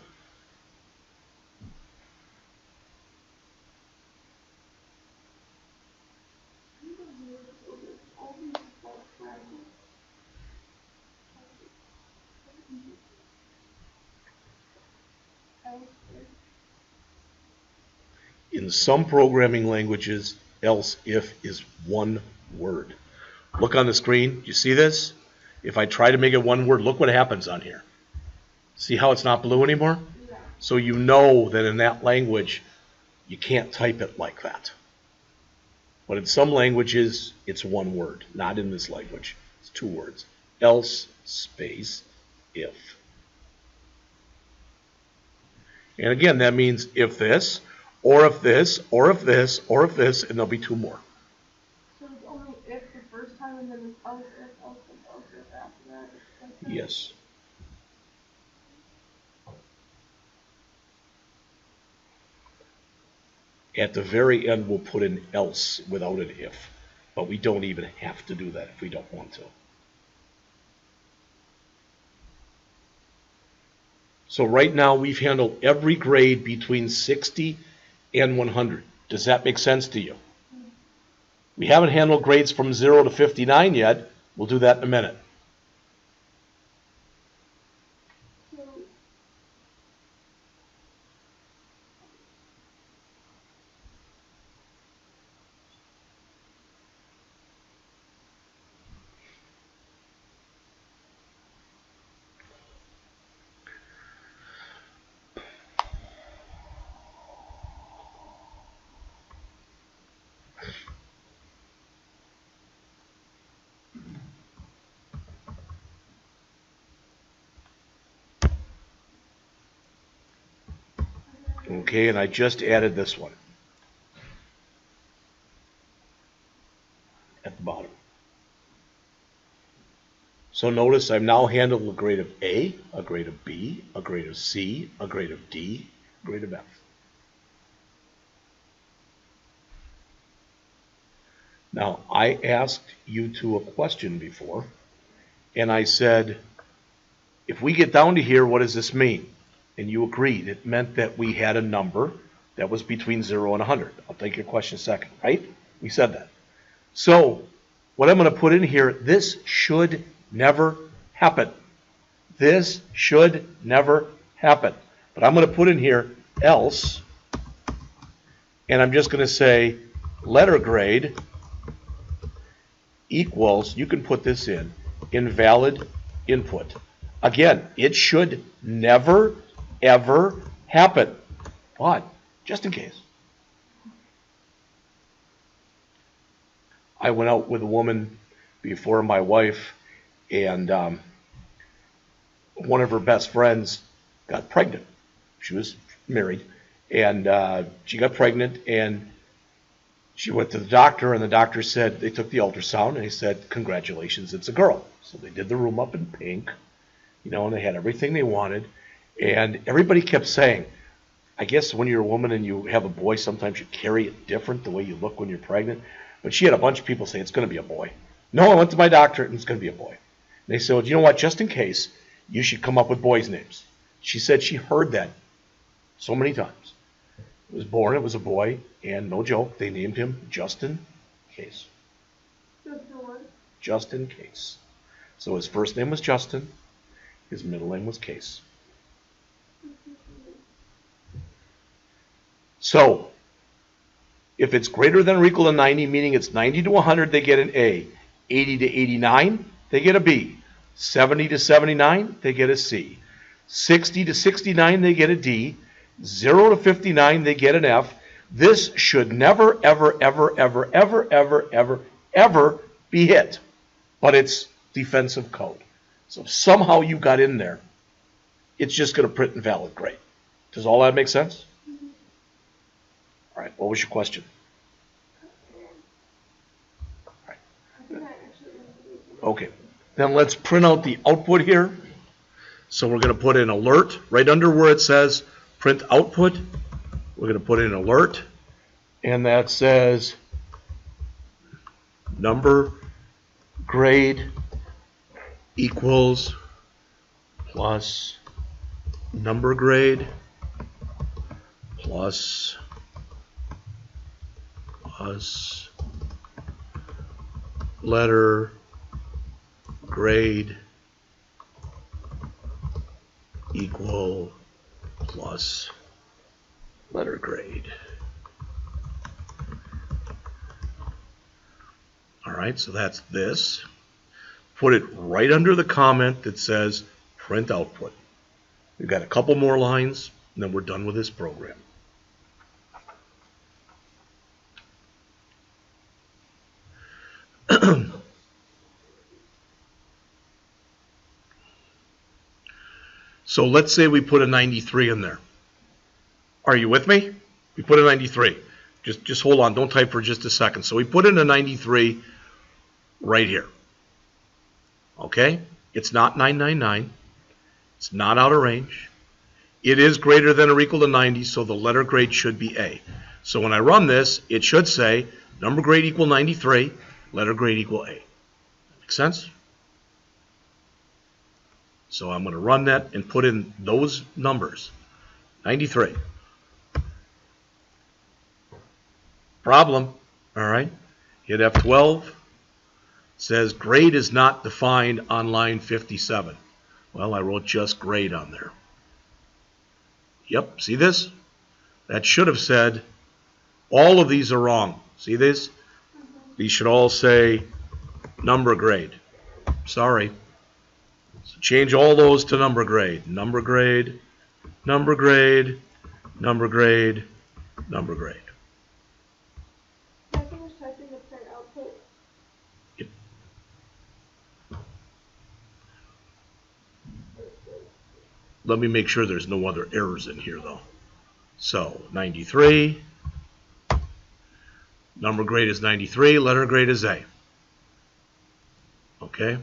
In some programming languages, else if is one word. Look on the screen. Do you see this? If I try to make it one word, look what happens on here. See how it's not blue anymore? Yeah. So you know that in that language, you can't type it like that. But in some languages, it's one word. Not in this language. It's two words. Else space if. And again, that means if this, or if this, or if this, or if this, and there'll be two more. So it's only if the first time and then it's else if, else if, else if after that? Like that? Yes. At the very end, we'll put an else without an if. But we don't even have to do that if we don't want to. So right now, we've handled every grade between 60 and 100. Does that make sense to you? We haven't handled grades from 0 to 59 yet. We'll do that in a minute. Okay, and I just added this one at the bottom. So notice I've now handled a grade of A, a grade of B, a grade of C, a grade of D, a grade of F. Now, I asked you two a question before, and I said, if we get down to here, what does this mean? And you agreed. It meant that we had a number that was between 0 and 100. I'll take your question second, right? We said that. So what I'm going to put in here, this should never happen. This should never happen. But I'm going to put in here else, and I'm just going to say letter grade equals, you can put this in, invalid input. Again, it should never, ever happen. But just in case. I went out with a woman before my wife, and one of her best friends got pregnant. She was married, and she got pregnant, and she went to the doctor, and the doctor said, they took the ultrasound, and he said, congratulations, it's a girl. So they did the room up in pink, you know, and they had everything they wanted. And everybody kept saying, I guess when you're a woman and you have a boy, sometimes you carry it different, the way you look when you're pregnant. But she had a bunch of people say, it's going to be a boy. No, I went to my doctor, and it's going to be a boy. And they said, well, you know what, just in case, you should come up with boys' names. She said she heard that so many times. It was born, it was a boy, and no joke, they named him Justin Case. Justin what? Justin Case. So his first name was Justin, his middle name was Case. So, if it's greater than or equal to 90, meaning it's 90 to 100, they get an A. 80 to 89, they get a B. 70 to 79, they get a C. 60 to 69, they get a D. 0 to 59, they get an F. This should never, ever, ever, ever, ever, ever, ever, ever be hit. But it's defensive code. So if somehow you got in there, it's just going to print invalid grade. Does all that make sense? All right, what was your question? All right. Okay, then let's print out the output here. So we're going to put in alert right under where it says print output. We're going to put in alert, and that says number grade equals plus number grade plus letter grade equal plus letter grade. All right, so that's this. Put it right under the comment that says print output. We've got a couple more lines, and then we're done with this program. So let's say we put a 93 in there. Are you with me? We put a 93. Just hold on. Don't type for just a second. So we put in a 93 right here. Okay? It's not 999. It's not out of range. It is greater than or equal to 90, so the letter grade should be A. So when I run this, it should say number grade equal 93, letter grade equal A. Make sense? So I'm going to run that and put in those numbers. 93. Problem, all right, hit F12. It says grade is not defined on line 57. Well, I wrote just grade on there. Yep, see this? That should have said all of these are wrong. See this? These should all say number grade. Sorry. So change all those to number grade. Number grade, number grade, number grade, number grade. Can I finish typing the print output? Yep. Let me make sure there's no other errors in here though. So 93, number grade is 93, letter grade is A. Okay.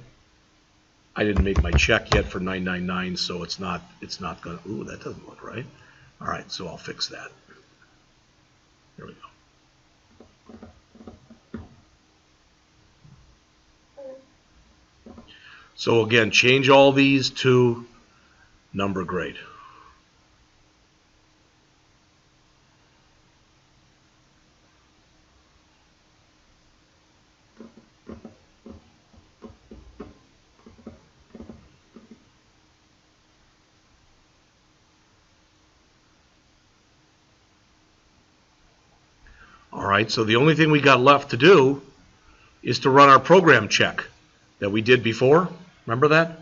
I didn't make my check yet for 999, so it's not going to, ooh, that doesn't look right. All right, so I'll fix that. There we go. So again, change all these to number grade. All right, so the only thing we got left to do is to run our program check that we did before. Remember that?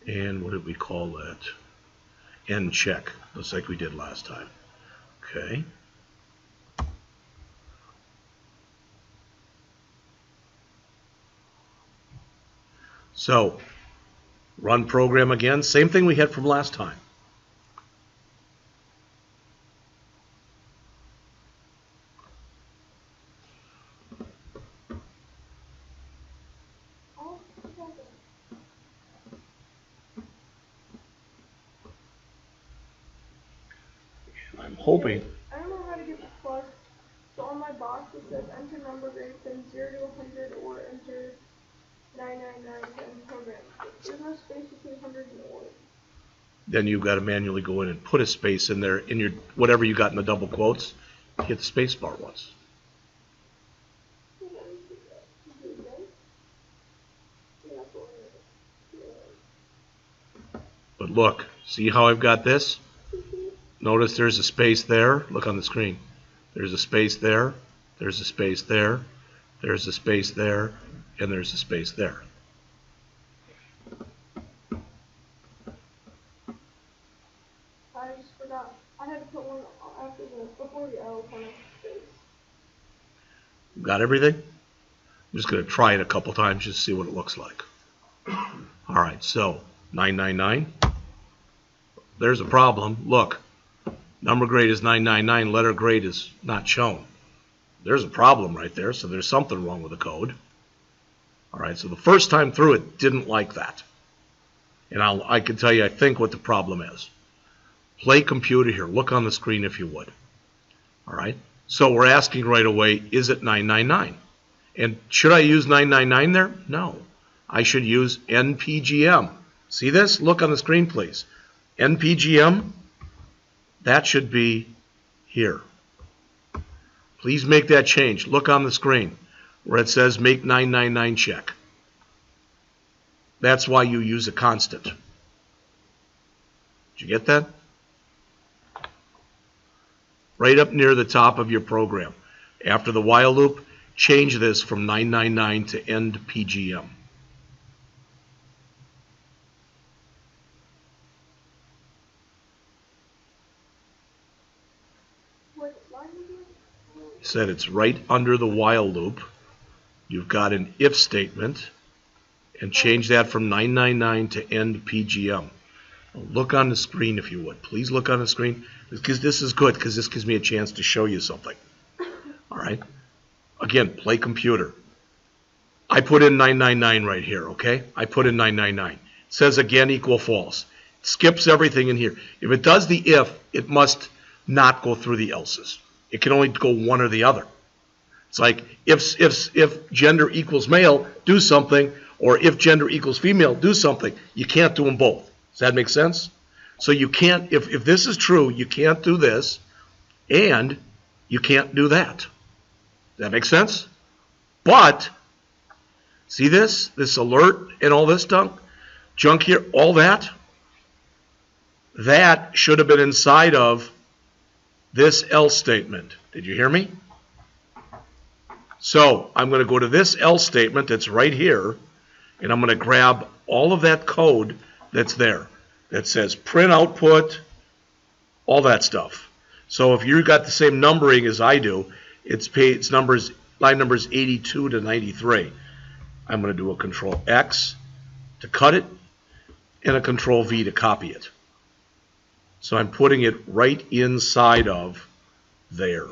And what did we call that? End check, just like we did last time. Okay. So, run program again. Same thing we had from last time. I'm hoping. I don't know how to get the plus. So on my box it says enter number grade from 0 to 100 or enter 999 and program. There's no space between 100 and 1. Then you've got to manually go in and put a space in there in your whatever you got in the double quotes. Hit the space bar once. But look, see how I've got this? Notice there's a space there. Look on the screen. There's a space there. There's a space there. There's a space there. And there's a space there. I just forgot. I had to put one after before the L kind of space. Got everything? I'm just going to try it a couple times just to see what it looks like. All right, so 999. There's a problem. Look, number grade is 999. Letter grade is not shown. There's a problem right there, so there's something wrong with the code. All right, so the first time through it didn't like that. And I can tell you, I think, what the problem is. Play computer here. Look on the screen if you would. All right, so we're asking right away, is it 999? And should I use 999 there? No. I should use NPGM. See this? Look on the screen, please. NPGM, that should be here. Please make that change. Look on the screen where it says make 999 check. That's why you use a constant. Did you get that? Right up near the top of your program. After the while loop, change this from 999 to end PGM. Said it's right under the while loop. You've got an if statement, and change that from 999 to end PGM. Look on the screen if you would. Please look on the screen, because this is good, because this gives me a chance to show you something. All right? Again, play computer. I put in 999 right here, okay? I put in 999. It says again equal false. It skips everything in here. If it does the if, it must not go through the else's. It can only go one or the other. It's like if gender equals male, do something, or if gender equals female, do something. You can't do them both. Does that make sense? So you can't, if this is true, you can't do this, and you can't do that. Does that make sense? But, see this? This alert and all this junk here, all that? That should have been inside of this else statement. Did you hear me? So I'm going to go to this else statement that's right here, and I'm going to grab all of that code that's there that says print output, all that stuff. So if you got the same numbering as I do, it's numbers, line numbers 82 to 93. I'm going to do a Control X to cut it and a Control V to copy it. So I'm putting it right inside of there.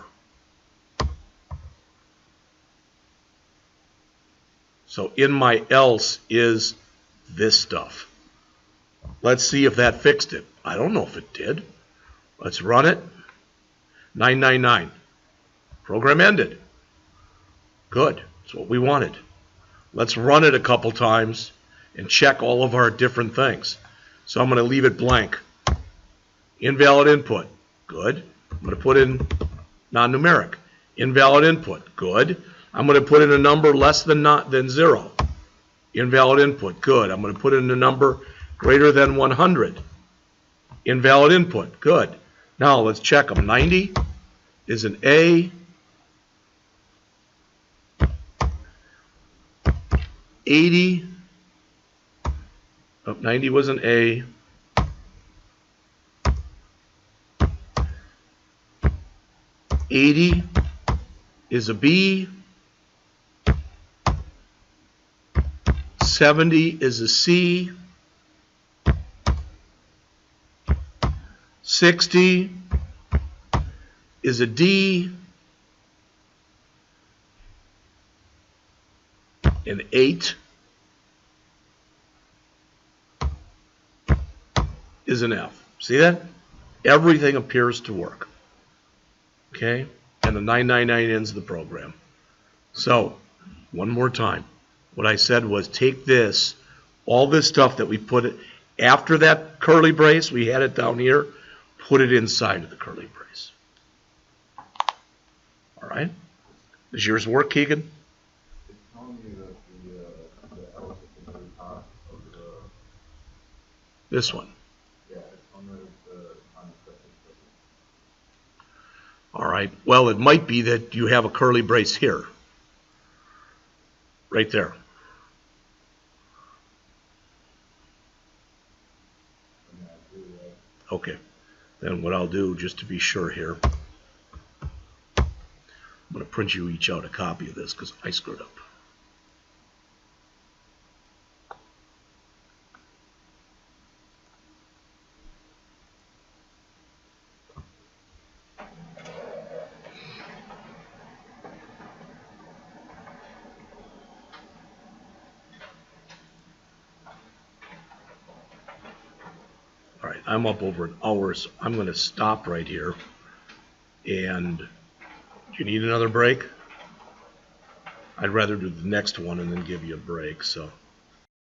So in my else is this stuff. Let's see if that fixed it. I don't know if it did. Let's run it. 999. Program ended. Good. That's what we wanted. Let's run it a couple times and check all of our different things. So I'm going to leave it blank. Invalid input. Good. I'm going to put in non-numeric. Invalid input. Good. I'm going to put in a number less than 0. Invalid input. Good. I'm going to put in a number greater than 100. Invalid input. Good. Now let's check them. 90 is an A. 80. Oh, 90 was an A. 80 is a B. 70 is a C. 60 is a D. An 8 is an F. See that? Everything appears to work. Okay? And the 999 ends the program. So, one more time. What I said was take this, all this stuff that we put after that curly brace, we had it down here, put it inside of the curly brace. All right? Does yours work, Keegan? It's telling me that the else at the very top of the... This one. Yeah, it's on the second. All right. Well, it might be that you have a curly brace here. Right there. Okay. Then what I'll do, just to be sure here, I'm going to print you each out a copy of this because I screwed up. All right, I'm up over an hour, so I'm going to stop right here. And do you need another break? I'd rather do the next one and then give you a break. So